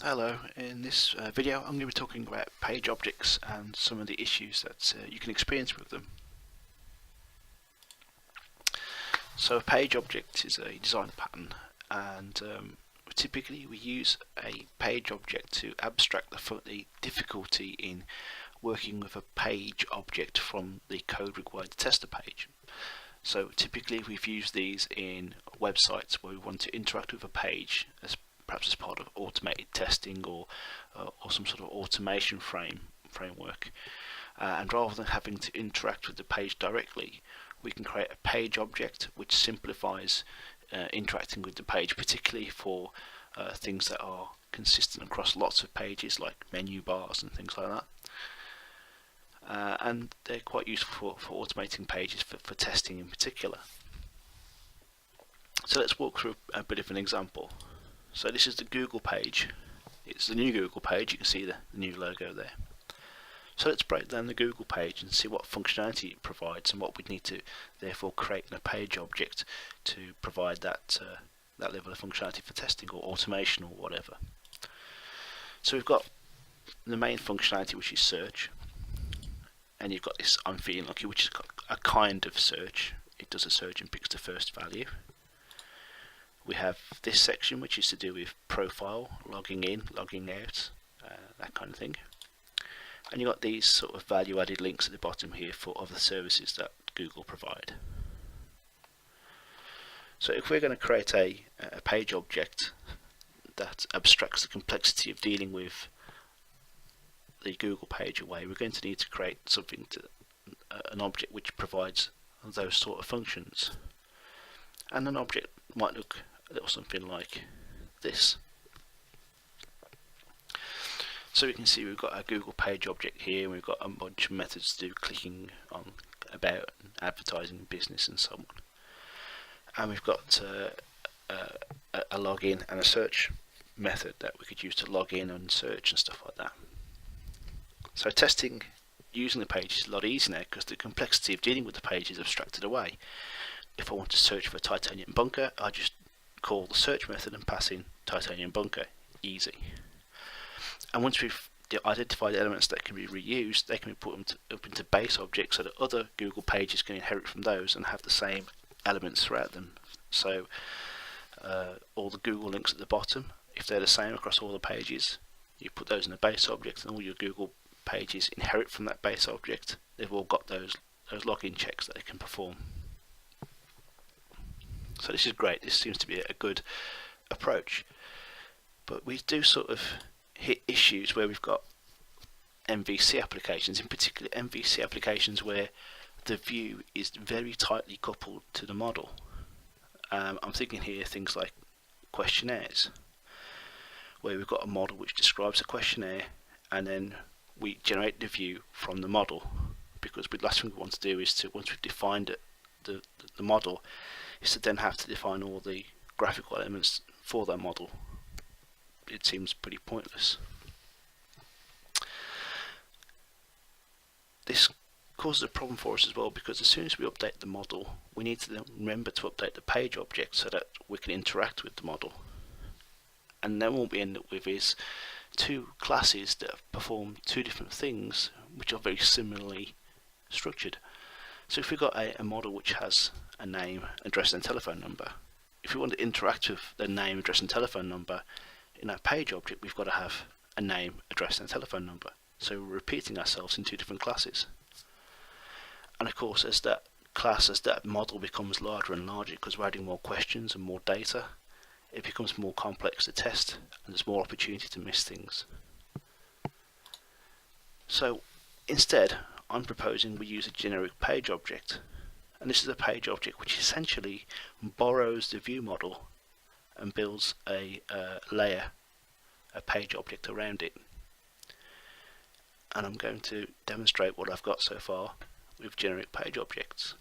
Hello, in this video I'm going to be talking about page objects and some of the issues that you can experience with them. So a page object is a design pattern, and typically we use a page object to abstract the difficulty in working with a page object from the code required to test a page. So typically we've used these in websites where we want to interact with a page perhaps as part of automated testing or some sort of automation framework. And rather than having to interact with the page directly, we can create a page object which simplifies interacting with the page, particularly for things that are consistent across lots of pages like menu bars and things like that. And they're quite useful for automating pages for testing in particular. So let's walk through a bit of an example. So this is the Google page. It's the new Google page. You can see the new logo there. So let's break down the Google page and see what functionality it provides and what we need to therefore create in a page object to provide that level of functionality for testing or automation or whatever. So we've got the main functionality, which is search, and you've got this I'm feeling lucky, which is a kind of search. It does a search and picks the first value. We have this section which is to do with profile, logging in, logging out, that kind of thing. And you've got these sort of value added links at the bottom here for other services that Google provide. So if we're going to create a page object that abstracts the complexity of dealing with the Google page away, we're going to need to create something an object which provides those sort of functions. And an object might look a little something like this. So we can see we've got a Google page object here, and we've got a bunch of methods to do clicking on about, advertising, business and so on. And we've got a login and a search method that we could use to log in and search and stuff like that. So testing using the page is a lot easier now because the complexity of dealing with the page is abstracted away. If I want to search for titanium bunker, I just call the search method and pass in titanium bunker. Easy. And once we've identified elements that can be reused, they can be put up into base objects so that other Google pages can inherit from those and have the same elements throughout them. So all the Google links at the bottom, if they're the same across all the pages, you put those in a base object, and all your Google pages inherit from that base object. They've all got those login checks that they can perform. So this is great. This seems to be a good approach. But we do sort of hit issues where we've got MVC applications, in particular MVC applications where the view is very tightly coupled to the model. I'm thinking here things like questionnaires, where we've got a model which describes a questionnaire, and then we generate the view from the model, because the last thing we want to do is to, once we've defined the model, is to then have to define all the graphical elements for that model. It seems pretty pointless. This causes a problem for us as well, because as soon as we update the model, we need to then remember to update the page object so that we can interact with the model. And then what we end up with is two classes that perform two different things which are very similarly structured. So if we've got a model which has a name, address and telephone number, if we want to interact with the name, address and telephone number in our page object, we've got to have a name, address and telephone number. So we're repeating ourselves in two different classes. And of course, as that model becomes larger and larger, because we're adding more questions and more data, it becomes more complex to test, and there's more opportunity to miss things. So instead, I'm proposing we use a generic page object, and this is a page object which essentially borrows the view model and builds a layer, a page object around it. And I'm going to demonstrate what I've got so far with generic page objects.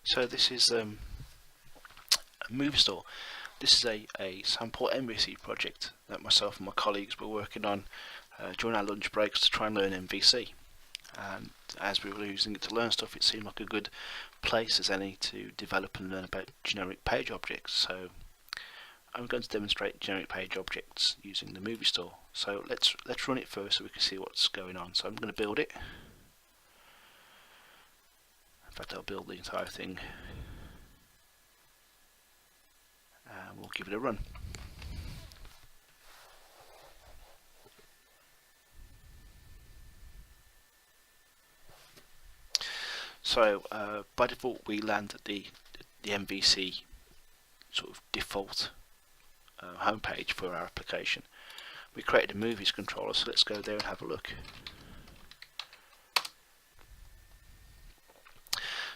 So this is a movie store. This is a sample MVC project that myself and my colleagues were working on during our lunch breaks to try and learn MVC. and as we were using it to learn stuff, it seemed like a good place as any to develop and learn about generic page objects. So I'm going to demonstrate generic page objects using the movie store. So let's run it first so we can see what's going on. So I'm going to build it. In fact, I'll build the entire thing and we'll give it a run. So by default we land at the MVC sort of default homepage for our application. We created a movies controller, so let's go there and have a look.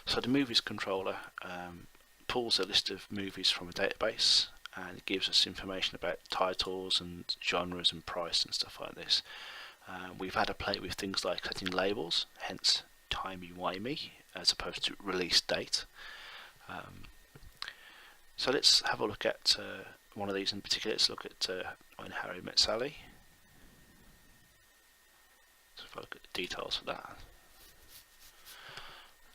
So the movies controller pulls a list of movies from a database, and it gives us information about titles and genres and price and stuff like this. We've had to play with things like setting labels, hence timey-wimey, as opposed to release date. So let's have a look at one of these in particular. Let's look at When Harry Met Sally. So if I look at the details for that.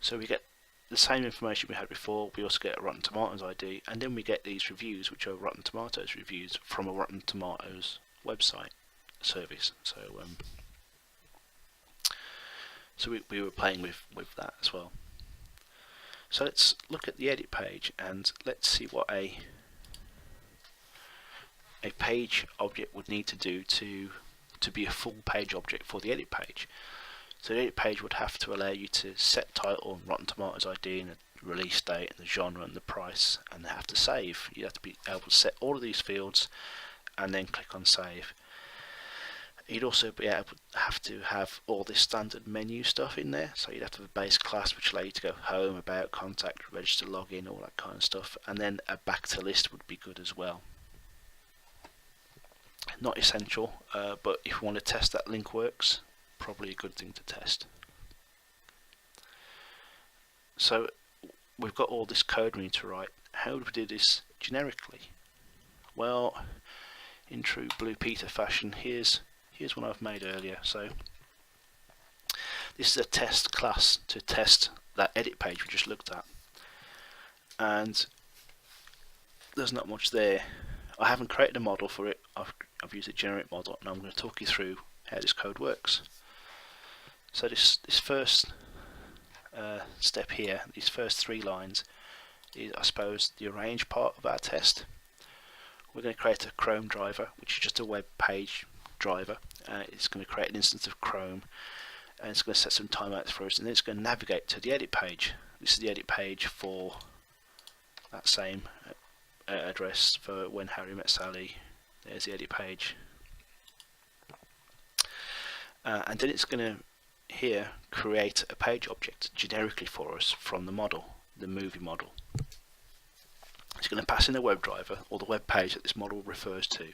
So we get the same information we had before. We also get a Rotten Tomatoes ID, and then we get these reviews, which are Rotten Tomatoes reviews from a Rotten Tomatoes website service. So we were playing with that as well. So let's look at the edit page and let's see what a page object would need to do to be a full page object for the edit page. So the edit page would have to allow you to set title, Rotten Tomatoes ID, and the release date, and the genre, and the price, and have to save. You have to be able to set all of these fields and then click on save. You'd also have to have all this standard menu stuff in there, so you'd have to have a base class which allow you to go home, about, contact, register, login, all that kind of stuff, and then a back to list would be good as well. Not essential, but if you want to test that link works, probably a good thing to test. So we've got all this code we need to write. How would we do this generically? Well, in true Blue Peter fashion, here's one I've made earlier. So this is a test class to test that edit page we just looked at, and there's not much there. I haven't created a model for it. I've used a generic model, and I'm going to talk you through how this code works. So this first step here, these first 3 lines, is I suppose the arrange part of our test. We're going to create a Chrome driver, which is just a web page driver. It's going to create an instance of Chrome, and it's going to set some timeouts for us, and then it's going to navigate to the edit page. This is the edit page for that same address for When Harry Met Sally. There's the edit page, and then it's going to here create a page object generically for us from the model, the movie model. It's going to pass in a web driver or the web page that this model refers to,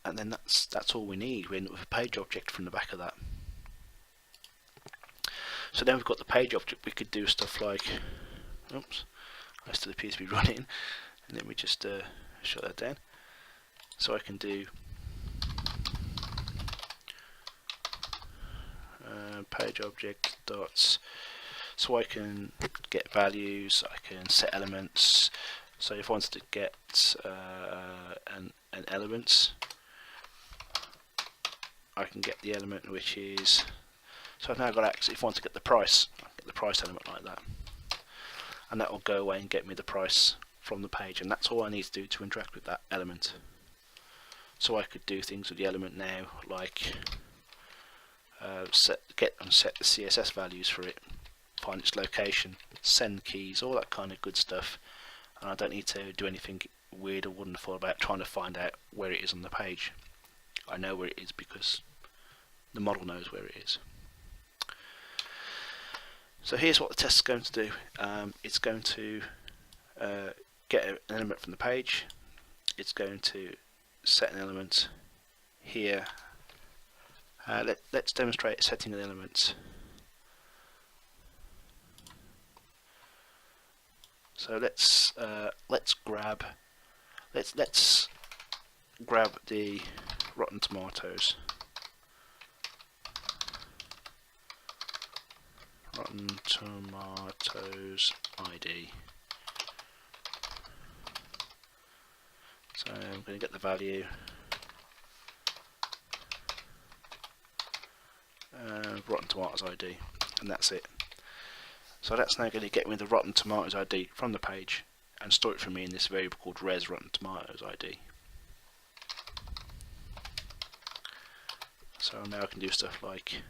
and then that's all we need. We end up with a page object from the back of that. So then we've got the page object. We could do stuff like, oops, I still appears to be running, and then we just shut that down. So I can do page object dots. So I can get values. I can set elements. So if I wanted to get an element, I can get the element which is. So I've now got access. If I want to get the price, I can get the price element like that, and that will go away and get me the price from the page, and that's all I need to do to interact with that element. So I could do things with the element now, like set the CSS values for it, find its location, send keys, all that kind of good stuff, and I don't need to do anything weird or wonderful about trying to find out where it is on the page. I know where it is because the model knows where it is. So here's what the test is going to do. It's going to get an element from the page. It's going to set an element here. Let's demonstrate setting an element. So let's grab the Rotten Tomatoes. Rotten Tomatoes ID. So I'm going to get the value. Rotten Tomatoes ID, and that's it. So that's now going to get me the Rotten Tomatoes ID from the page and store it for me in this variable called res Rotten Tomatoes ID. So now I can do stuff like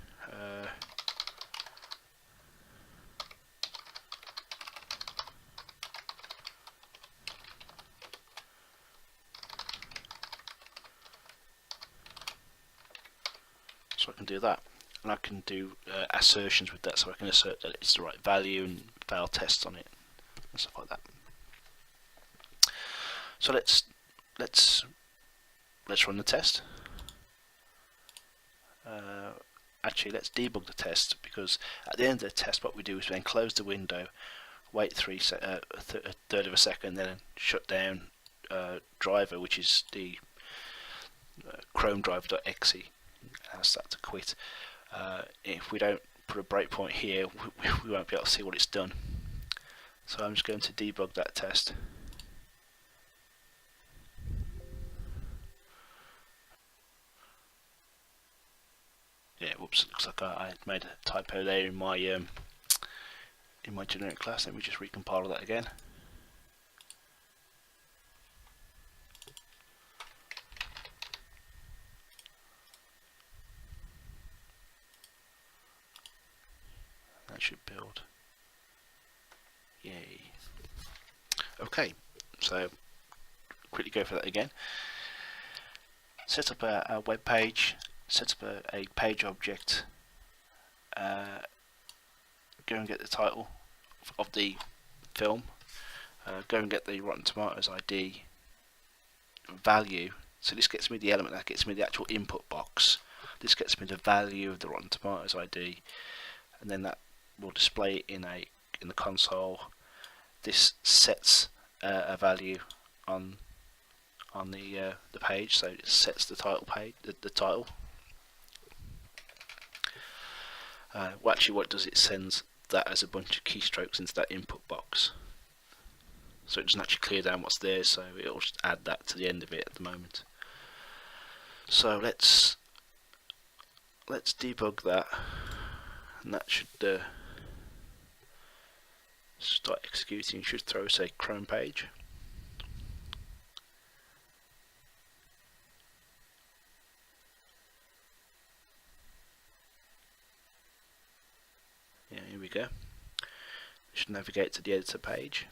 so I can do that, and I can do assertions with that, so I can assert that it's the right value and fail tests on it and stuff like that. So let's run the test. Actually, let's debug the test, because at the end of the test what we do is then close the window, wait a third of a second, then shut down driver, which is the Chrome driver.exe, ask that to quit. If we don't put a breakpoint here, we won't be able to see what it's done. So I'm just going to debug that test. Yeah, whoops, looks like I made a typo there in my generic class. Let me just recompile that again. That should build. Yay. Okay, so quickly go for that again. Set up a web page. Set up a page object, go and get the title of the film, go and get the Rotten Tomatoes ID value. So this gets me the element, that gets me the actual input box. This gets me the value of the Rotten Tomatoes ID, and then that will display in the console. This sets a value on the page, so it sets the title page, the title. Well, actually what it does, it sends that as a bunch of keystrokes into that input box, so it doesn't actually clear down what's there, so it'll just add that to the end of it at the moment. So let's debug that, and that should start executing. Should throw us a Chrome page. Yeah, here we go. It should navigate to the editor page,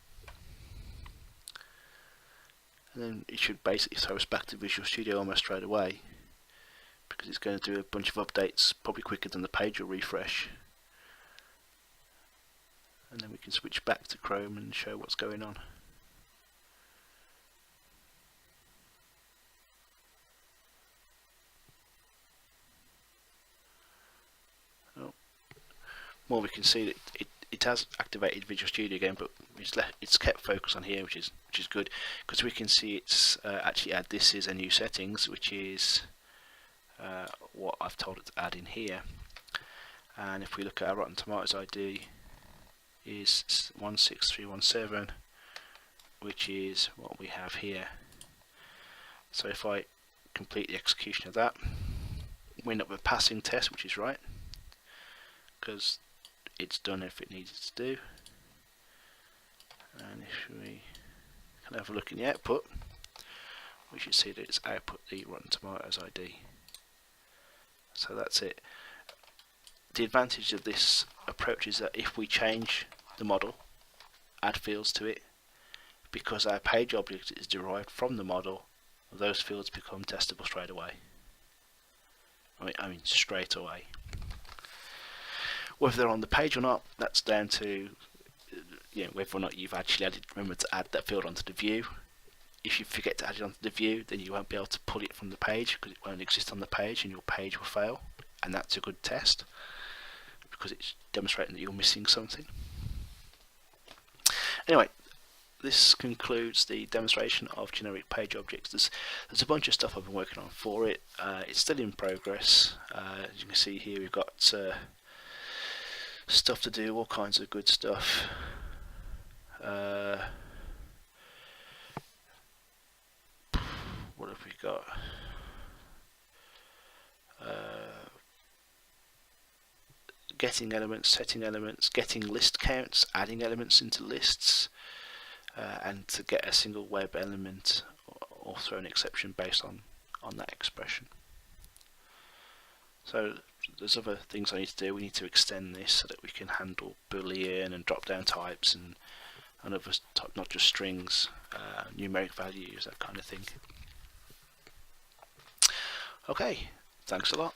and then it should basically throw us back to Visual Studio almost straight away, because it's going to do a bunch of updates, probably quicker than the page will refresh, and then we can switch back to Chrome and show what's going on. More we can see that it has activated Visual Studio again, but it's kept focus on here, which is good, because we can see it's actually add this is a new settings, which is what I've told it to add in here. And if we look at our Rotten Tomatoes ID, is 16317, which is what we have here. So if I complete the execution of that, we end up with a passing test, which is right, because it's done if it needs to do. And if we can have a look in the output, we should see that it's output the Rotten Tomatoes ID. So that's it. The advantage of this approach is that if we change the model, add fields to it, because our page object is derived from the model, those fields become testable straight away. I mean straight away. Whether they're on the page or not, that's down to whether or not you've actually remembered to add that field onto the view. If you forget to add it onto the view, then you won't be able to pull it from the page, because it won't exist on the page and your page will fail, and that's a good test, because it's demonstrating that you're missing something. Anyway, this concludes the demonstration of generic page objects. There's a bunch of stuff I've been working on for it. It's still in progress. As you can see here, we've got stuff to do, all kinds of good stuff. What have we got? Getting elements, setting elements, getting list counts, adding elements into lists, and to get a single web element or throw an exception based on that expression. So there's other things I need to do. We need to extend this so that we can handle Boolean and drop down types and other type, not just strings, numeric values, that kind of thing. Okay, thanks a lot.